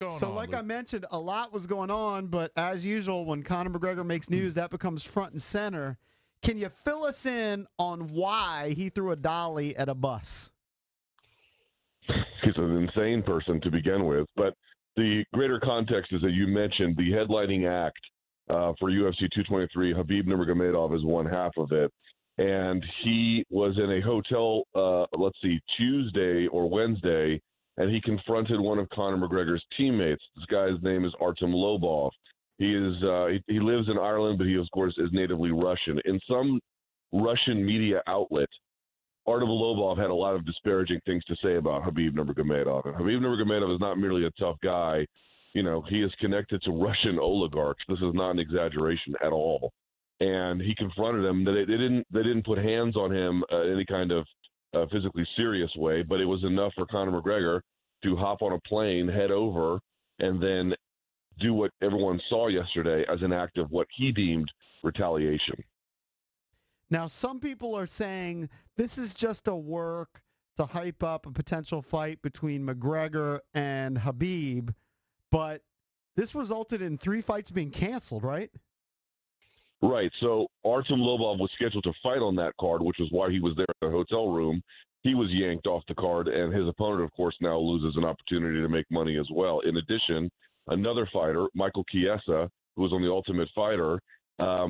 So like I mentioned, a lot was going on, but as usual, when Conor McGregor makes news, that becomes front and center. Can you fill us in on why he threw a dolly at a bus? He's an insane person to begin with, but the greater context is that you mentioned the headlining act for UFC 223. Khabib Nurmagomedov is one half of it, and he was in a hotel, Tuesday or Wednesday, and he confronted one of Conor McGregor's teammates. This guy's name is Artem Lobov. He lives in Ireland, but he, of course, is natively Russian. In some Russian media outlet, Artem Lobov had a lot of disparaging things to say about Khabib Nurmagomedov. And Khabib Nurmagomedov is not merely a tough guy. You know, he is connected to Russian oligarchs. This is not an exaggeration at all. And he confronted him. They didn't put hands on him in any kind of physically serious way, but it was enough for Conor McGregor to hop on a plane, head over, and then do what everyone saw yesterday as an act of what he deemed retaliation. Now, some people are saying this is just a work to hype up a potential fight between McGregor and Khabib, but this resulted in 3 fights being canceled, right? Right. So Artem Lobov was scheduled to fight on that card, which is why he was there in the hotel room. He was yanked off the card, and his opponent, of course, now loses an opportunity to make money as well. In addition, another fighter, Michael Chiesa, who was on The Ultimate Fighter,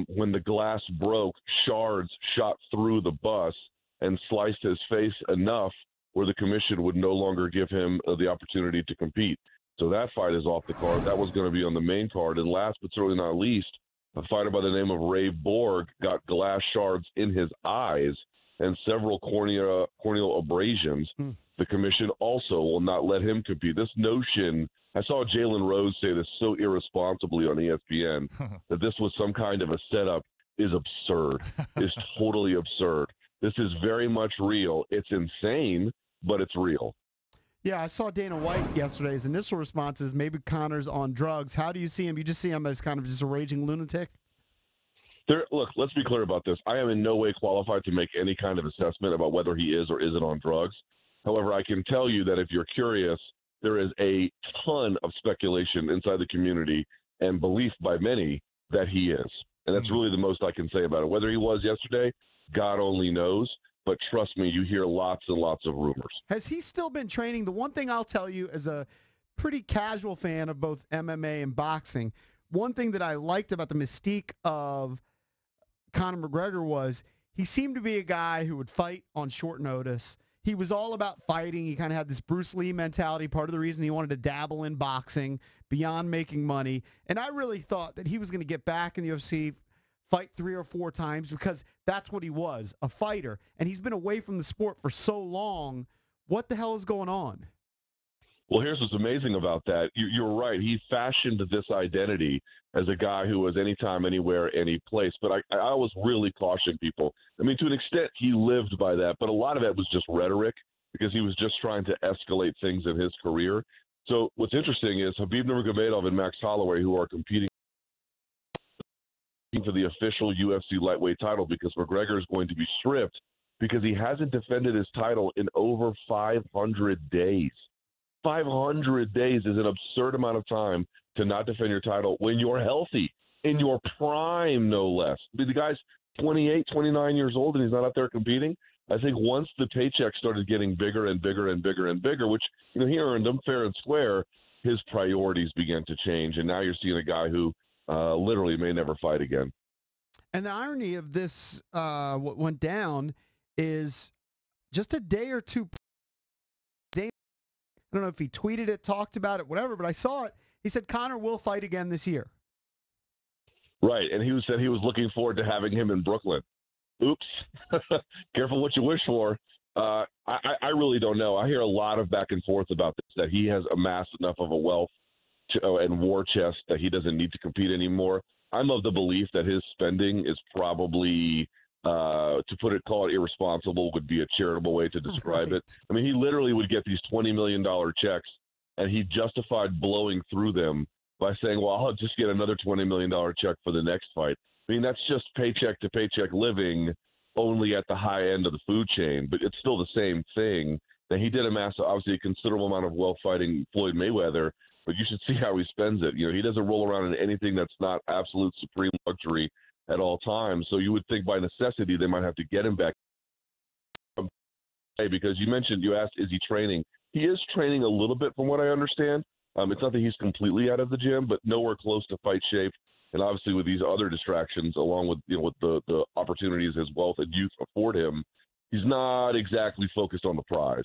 when the glass broke, shards shot through the bus and sliced his face enough where the commission would no longer give him the opportunity to compete. So that fight is off the card. That was going to be on the main card. And last but certainly not least, a fighter by the name of Ray Borg got glass shards in his eyes and several corneal abrasions. The commission also will not let him compete. This notion, I saw Jalen Rose say this so irresponsibly on ESPN, that this was some kind of a setup, is absurd. Is totally absurd. This is very much real. It's insane, but it's real. Yeah, I saw Dana White yesterday. His initial response is maybe Conor's on drugs. How do you see him? You just see him as kind of just a raging lunatic? Look, let's be clear about this. I am in no way qualified to make any kind of assessment about whether he is or isn't on drugs. However, I can tell you that if you're curious, there is a ton of speculation inside the community and belief by many that he is. And that's really the most I can say about it. Whether he was yesterday, God only knows. But trust me, you hear lots and lots of rumors. Has he still been training? The one thing I'll tell you as a pretty casual fan of both MMA and boxing, one thing that I liked about the mystique of Conor McGregor was he seemed to be a guy who would fight on short notice. He was all about fighting. He kind of had this Bruce Lee mentality, part of the reason he wanted to dabble in boxing beyond making money. And I really thought that he was going to get back in the UFC, fight 3 or 4 times, because that's what he was, a fighter. And he's been away from the sport for so long. What the hell is going on? Well, here's what's amazing about that. You're right. He fashioned this identity as a guy who was anytime, anywhere, any place. But I always really caution people. I mean, to an extent, he lived by that. But a lot of it was just rhetoric because he was just trying to escalate things in his career. So what's interesting is Khabib Nurmagomedov and Max Holloway, who are competing for the official UFC lightweight title, because McGregor is going to be stripped because he hasn't defended his title in over 500 days. 500 days is an absurd amount of time to not defend your title when you're healthy, in your prime, no less. I mean, the guy's 28, 29 years old, and he's not out there competing. I think once the paycheck started getting bigger and bigger and bigger and bigger, which, you know, he earned them fair and square, his priorities began to change. And now you're seeing a guy who literally may never fight again. And the irony of this, what went down, is just a day or two. I don't know if he tweeted it, talked about it, whatever, but I saw it. He said Conor will fight again this year. Right, and he said he was looking forward to having him in Brooklyn. Oops. Careful what you wish for. I really don't know. I hear a lot of back and forth about this, that he has amassed enough of a wealth and war chest that he doesn't need to compete anymore. I'm of the belief that his spending is probably, call it irresponsible would be a charitable way to describe it. I mean, he literally would get these $20 million checks, and he justified blowing through them by saying, well, I'll just get another $20 million check for the next fight. I mean, that's just paycheck to paycheck living, only at the high end of the food chain, but it's still the same thing. That he did amass, obviously, a considerable amount of wealth fighting Floyd Mayweather, but you should see how he spends it. You know, he doesn't roll around in anything that's not absolute supreme luxury at all times. So you would think by necessity they might have to get him back. Because you asked, is he training? He is training a little bit from what I understand. It's not that he's completely out of the gym, but nowhere close to fight shape. And obviously with these other distractions, along with, with the opportunities his wealth and youth afford him, he's not exactly focused on the prize.